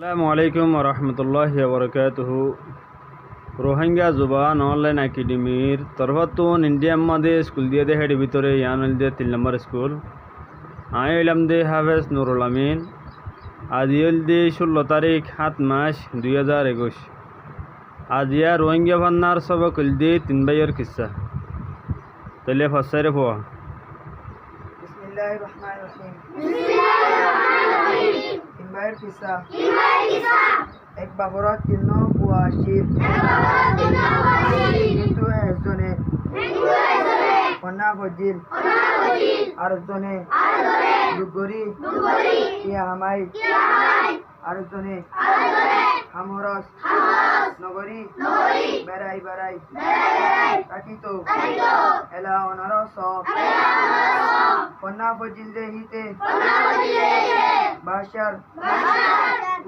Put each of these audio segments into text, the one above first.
আসসালামু আলাইকুম রহমতুল্লাহ বরকাতুহু। রোহিঙ্গা জুবান অনলাইন একাডেমির তরফতুন ইন্ডিয়ার মাঝে স্কুল দিয়ে দে হেডি ভিতরে ইয়ানুল দিয়ে 3 নম্বর স্কুল। আমি হইলাম দে হাফেজ নুরুল আমিন। আজ হইল দে 16 তারিখ 7 মাস 2021। আজ ইয়া রোহিঙ্গা ভান্নার সবক হইল দে 3 ভাইয়ের কিসা। তাহলে ফসাইরে পড়া। বিসমিল্লাহির রহমানির রহিম। তিনবাইয়ের কিসা। এক বাবরত তিন বুয়াশির কিন্তু একজনে কন্যা ফজিল আরেকজনে দুগরি ইয়া হামাই আরেকজনে হামরস নগরী বেড়াই বেড়াই থাকিত এলা অনারস কন্যা ফজিল দেহিতে বাসার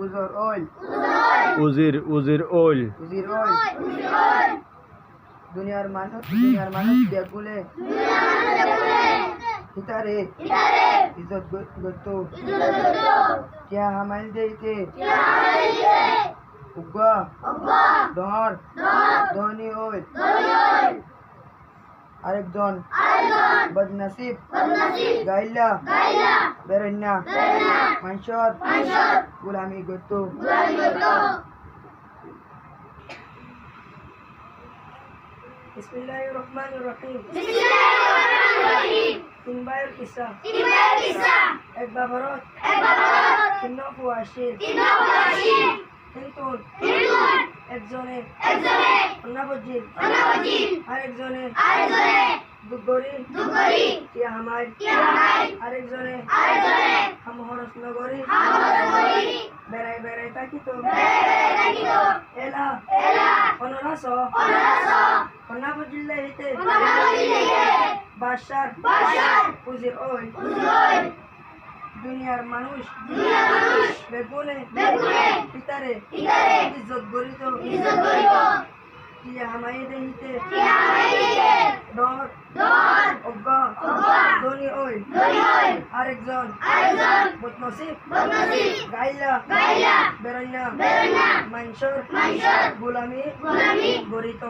উজর ওইল উজির ওইল দুনিয়ার মানুষ দেখুলে হিতারে ইজ্জত গত কিয়া হামাইল দেইতে উগ্গা দহর ধনী ওইল আরেকজন বদনসিব গাইলা বেরন্যা মানসর গুলামি গত। বিসমিল্লাহির রহমানির রহিম। তিন ভাইয়ের কিসা। এক বাবরত তিন বুয়াশির কিন্তু একজনে কন্যা ফজিল আরেকজনে দুগরি ইয়া হামাই আরেকজনে হামহরস নগরী বেড়াই বেড়াই থাকিত এলা অনরস কন্যা ফজিল দেহিতে বাসার উজির ওই দুনিয়ার মানুষ বেগুনে পিতারে ইজ্জত গরিত ইয়া হামাই দেহিতে ডর অজ্ঞা ধনী ওই আরেকজন বদনসিব গাইলা বেরন্যা মানসর গুলামি গরিত।